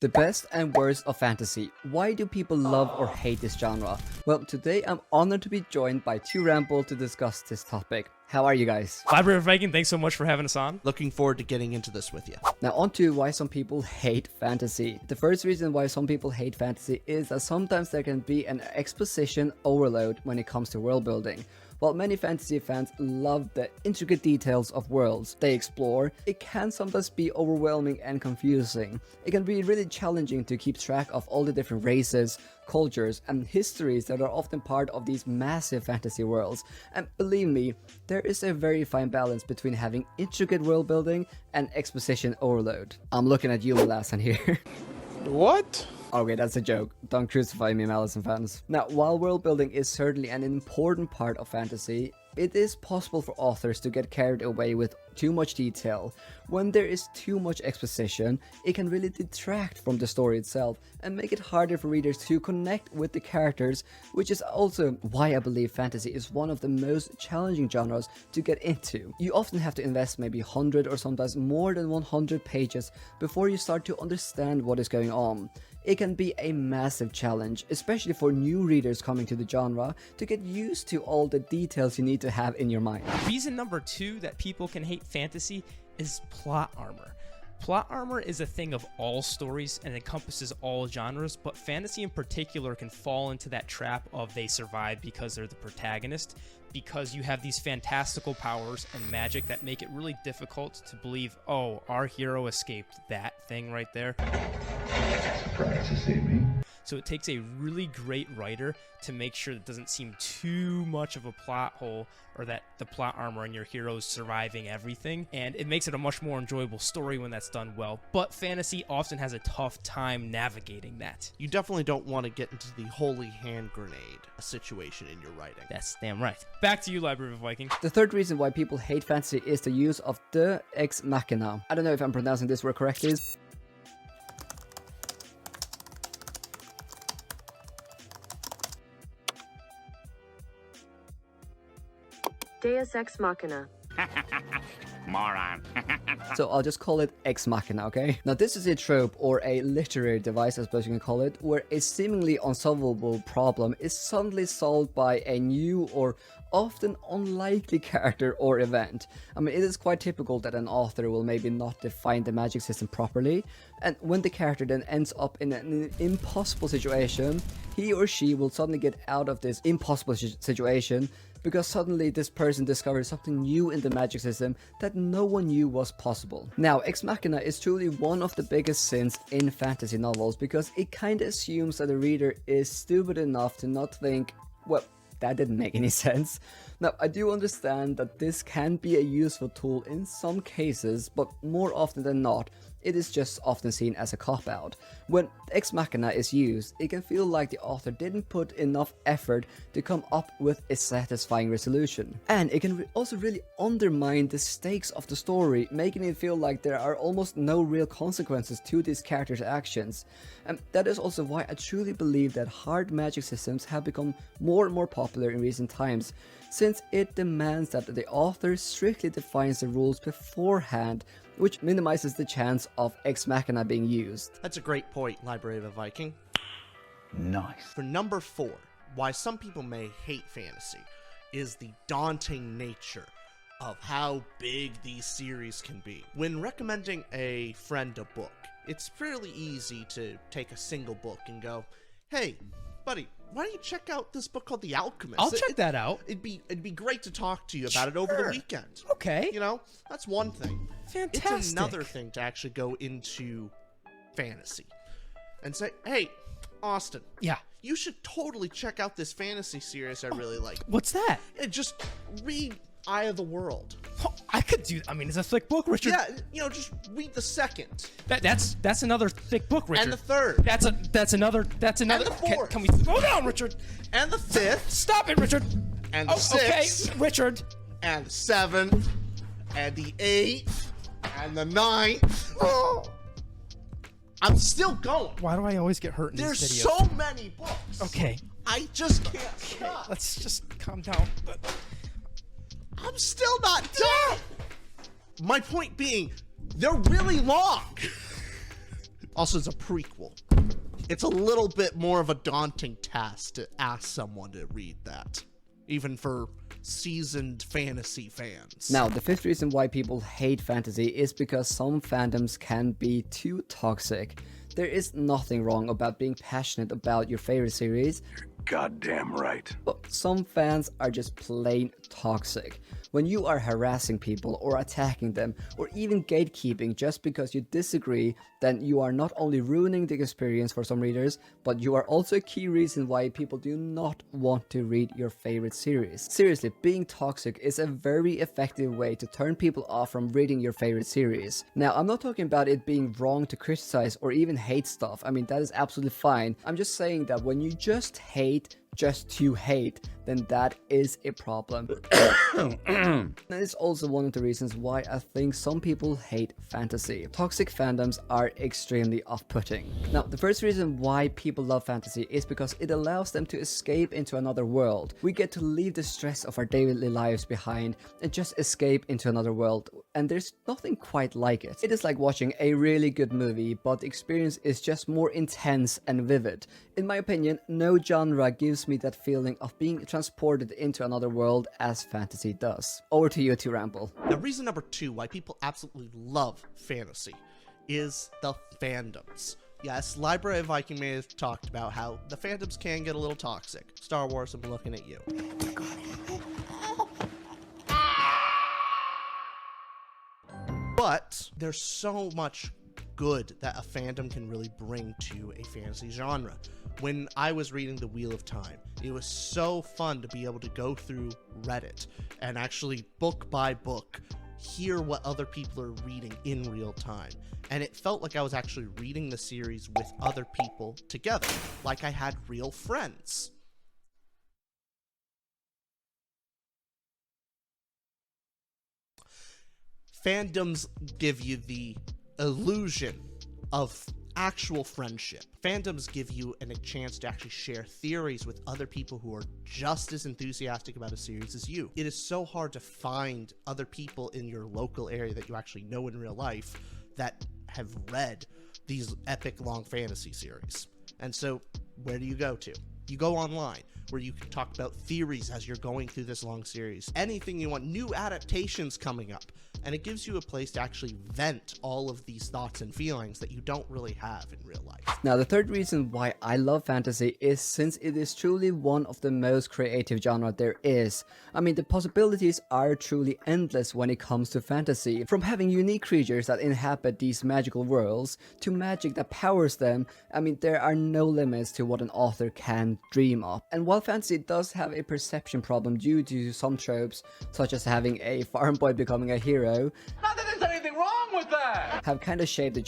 The best and worst of fantasy. Why do people love or hate this genre? Well, today I'm honored to be joined by two Ramble to discuss this topic. How are you guys? Libraryofaviking, thanks so much for having us on. Looking forward to getting into this with you. Now on to why some people hate fantasy. The first reason why some people hate fantasy is that sometimes there can be an exposition overload when it comes to world building. While many fantasy fans love the intricate details of worlds they explore, it can sometimes be overwhelming and confusing. It can be really challenging to keep track of all the different races, cultures, and histories that are often part of these massive fantasy worlds. And believe me, there is a very fine balance between having intricate world building and exposition overload. I'm looking at you, Malasan, here. What? Okay, that's a joke. Don't crucify me, Malison fans. Now, while world building is certainly an important part of fantasy, it is possible for authors to get carried away with too much detail. When there is too much exposition, it can really detract from the story itself and make it harder for readers to connect with the characters, which is also why I believe fantasy is one of the most challenging genres to get into. You often have to invest maybe 100 or sometimes more than 100 pages before you start to understand what is going on. It can be a massive challenge, especially for new readers coming to the genre, to get used to all the details you need to have in your mind. Reason number two that people can hate fantasy is plot armor. Plot armor is a thing of all stories and encompasses all genres, but fantasy in particular can fall into that trap of they survive because they're the protagonist, because you have these fantastical powers and magic that make it really difficult to believe, oh, our hero escaped that thing right there. Surprised to see me. So it takes a really great writer to make sure that it doesn't seem too much of a plot hole or that the plot armor and your hero's surviving everything. And it makes it a much more enjoyable story when that's done well. But fantasy often has a tough time navigating that. You definitely don't want to get into the holy hand grenade situation in your writing. That's damn right. Back to you, Library of Viking. The third reason why people hate fantasy is the use of the ex machina. I don't know if I'm pronouncing this word correctly. Deus Ex Machina. Moron. So I'll just call it ex machina, okay? Now this is a trope or a literary device, I suppose you can call it, where a seemingly unsolvable problem is suddenly solved by a new or often unlikely character or event. I mean, it is quite typical that an author will maybe not define the magic system properly, and when the character then ends up in an impossible situation, he or she will suddenly get out of this impossible situation because suddenly this person discovers something new in the magic system that no one knew was possible. Now, Ex Machina is truly one of the biggest sins in fantasy novels because it kinda assumes that the reader is stupid enough to not think, well, that didn't make any sense. Now, I do understand that this can be a useful tool in some cases, but more often than not, it is just often seen as a cop-out. When Ex Machina is used, it can feel like the author didn't put enough effort to come up with a satisfying resolution. And it can also really undermine the stakes of the story, making it feel like there are almost no real consequences to these characters' actions. And that is also why I truly believe that hard magic systems have become more and more popular in recent times, since it demands that the author strictly defines the rules beforehand, which minimizes the chance of Ex Machina being used. That's a great point, Library of a Viking. Nice. For number 4, why some people may hate fantasy is the daunting nature of how big these series can be. When recommending a friend a book, it's fairly easy to take a single book and go, hey, buddy, why don't you check out this book called The Alchemist? I'll check that out. It'd be great to talk to you about it over the weekend. Okay. You know, that's one thing. Fantastic. It's another thing to actually go into fantasy and say, hey, Austin. Yeah. You should totally check out this fantasy series I really like. What's that? Yeah, just read Eye of the World. Oh, I could do. I mean, it's a thick book, Richard. Yeah, you know, just read the second. That's another thick book, Richard. And the third. That's another. And the fourth. Can we slow down, Richard? And the fifth. Stop it, Richard. And the sixth. Okay, Richard. And the seventh. And the eighth. And the ninth. Oh. I'm still going. Why do I always get hurt in There's these videos? so many books. Okay. I just can't stop. Let's just calm down. I'm still not done. My point being, they're really long. Also, it's a prequel. It's a little bit more of a daunting task to ask someone to read that, even for seasoned fantasy fans. Now, the fifth reason why people hate fantasy is because some fandoms can be too toxic. There is nothing wrong about being passionate about your favorite series, Goddamn right. but some fans are just plain toxic. When you are harassing people or attacking them or even gatekeeping just because you disagree, then you are not only ruining the experience for some readers, but you are also a key reason why people do not want to read your favorite series. Seriously, being toxic is a very effective way to turn people off from reading your favorite series. Now, I'm not talking about it being wrong to criticize or even hate stuff. I mean, that is absolutely fine. I'm just saying that when you just hate just to hate, then that is a problem. That is also one of the reasons why I think some people hate fantasy. Toxic fandoms are extremely off-putting. Now, the first reason why people love fantasy is because it allows them to escape into another world. We get to leave the stress of our daily lives behind and just escape into another world, and there's nothing quite like it. It is like watching a really good movie, but the experience is just more intense and vivid. In my opinion, no genre gives me that feeling of being transported into another world as fantasy does. Over to you to ramble. Now, reason number 2 why people absolutely love fantasy is the fandoms. Yes, libraryofaviking may have talked about how the fandoms can get a little toxic. Star Wars, I'm looking at you. But there's so much good that a fandom can really bring to a fantasy genre. When I was reading The Wheel of Time, it was so fun to be able to go through Reddit and actually book by book hear what other people are reading in real time. And it felt like I was actually reading the series with other people together, like I had real friends. Fandoms give you the illusion of actual friendship. Fandoms give you a chance to actually share theories with other people who are just as enthusiastic about a series as you. It is so hard to find other people in your local area that you actually know in real life that have read these epic long fantasy series. And so, where do you go to? You go online, where you can talk about theories as you're going through this long series. Anything you want, new adaptations coming up. And it gives you a place to actually vent all of these thoughts and feelings that you don't really have in real life. Now, the third reason why I love fantasy is since it is truly one of the most creative genre there is. I mean, the possibilities are truly endless when it comes to fantasy. From having unique creatures that inhabit these magical worlds, to magic that powers them, I mean, there are no limits to what an author can dream of. And while fantasy does have a perception problem due to some tropes, such as having a farm boy becoming a hero, Not that there's anything wrong with that! have kind of shaped the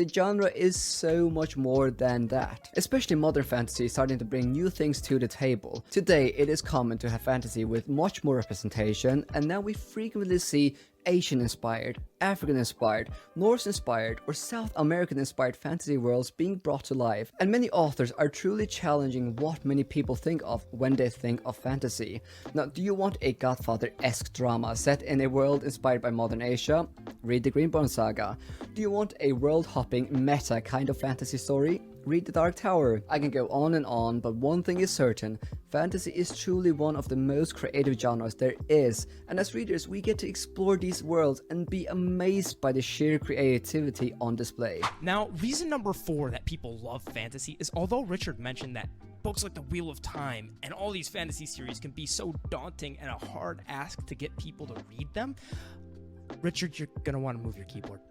genre is so much more than that. Especially modern fantasy is starting to bring new things to the table. Today, it is common to have fantasy with much more representation, and now we frequently see Asian-inspired, African-inspired, Norse-inspired, or South American-inspired fantasy worlds being brought to life, and many authors are truly challenging what many people think of when they think of fantasy. Now, do you want a Godfather-esque drama set in a world inspired by modern Asia? Read the Greenborn Saga. Do you want a world-hopping, meta kind of fantasy story? Read The Dark Tower. I can go on, but one thing is certain, fantasy is truly one of the most creative genres there is, and as readers we get to explore these worlds and be amazed by the sheer creativity on display. Now, reason number 4 that people love fantasy is although Richard mentioned that books like The Wheel of Time and all these fantasy series can be so daunting and a hard ask to get people to read them, Richard, you're gonna want to move your keyboard.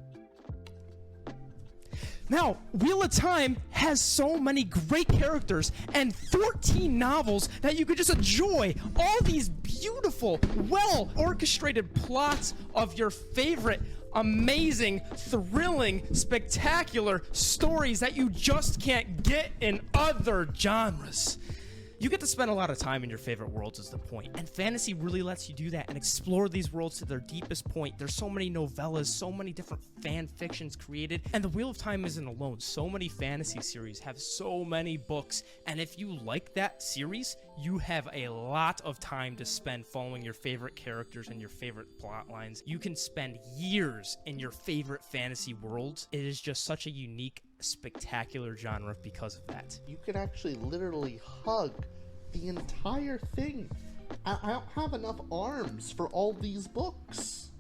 Now, Wheel of Time has so many great characters and 14 novels that you could just enjoy all these beautiful, well-orchestrated plots of your favorite, amazing, thrilling, spectacular stories that you just can't get in other genres. You get to spend a lot of time in your favorite worlds is the point, and fantasy really lets you do that and explore these worlds to their deepest point. There's so many novellas, so many different fan fictions created, and The Wheel of Time isn't alone. So many fantasy series have so many books, and if you like that series, you have a lot of time to spend following your favorite characters and your favorite plot lines. You can spend years in your favorite fantasy worlds. It is just such a unique a spectacular genre because of that. You could actually literally hug the entire thing. I don't have enough arms for all these books.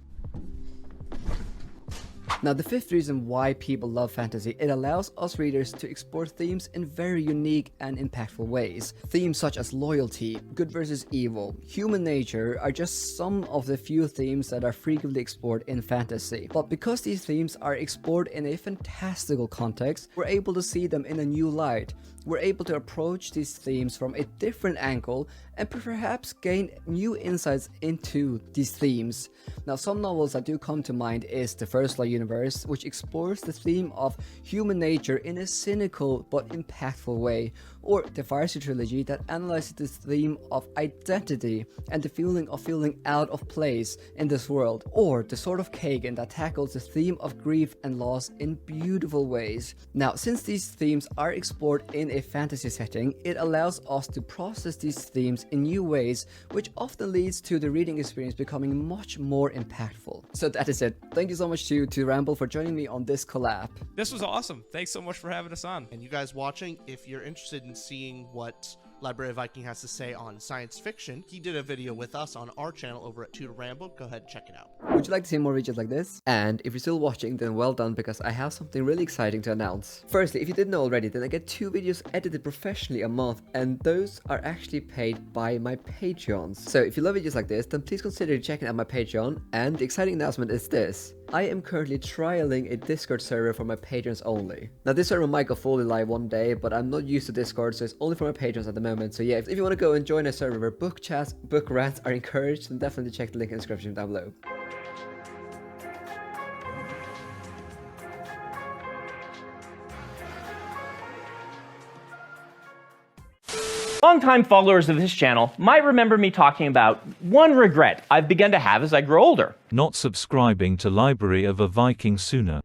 Now, the fifth reason why people love fantasy, it allows us readers to explore themes in very unique and impactful ways. Themes such as loyalty, good versus evil, human nature are just some of the few themes that are frequently explored in fantasy. But because these themes are explored in a fantastical context, we're able to see them in a new light. We're able to approach these themes from a different angle and perhaps gain new insights into these themes. Now, some novels that do come to mind is the First Law universe, which explores the theme of human nature in a cynical but impactful way, or the Farsi trilogy that analyzes the theme of identity and the feeling of feeling out of place in this world, or the Sword of Kagan that tackles the theme of grief and loss in beautiful ways. Now, since these themes are explored in a fantasy setting, it allows us to process these themes in new ways, which often leads to the reading experience becoming much more impactful. So that is it. Thank you so much to Ramble for joining me on this collab. This was awesome. Thanks so much for having us on. And you guys watching, if you're interested in seeing what Library of Viking has to say on science fiction, he did a video with us on our channel over at Tutor Ramble. Go ahead and check it out. Would you like to see more videos like this? And if you're still watching, then well done, because I have something really exciting to announce. Firstly, if you didn't know already, then I get 2 videos edited professionally a month, and those are actually paid by my Patreons. So if you love videos like this, then please consider checking out my Patreon. And the exciting announcement is this: I am currently trialing a Discord server for my patrons only. Now, this server might go fully live one day, but I'm not used to Discord, so it's only for my patrons at the moment. So yeah, if you want to go and join a server where book chats, book rants are encouraged, then definitely check the link in the description down below. Longtime followers of this channel might remember me talking about one regret I've begun to have as I grow older. Not subscribing to Library of a Viking sooner.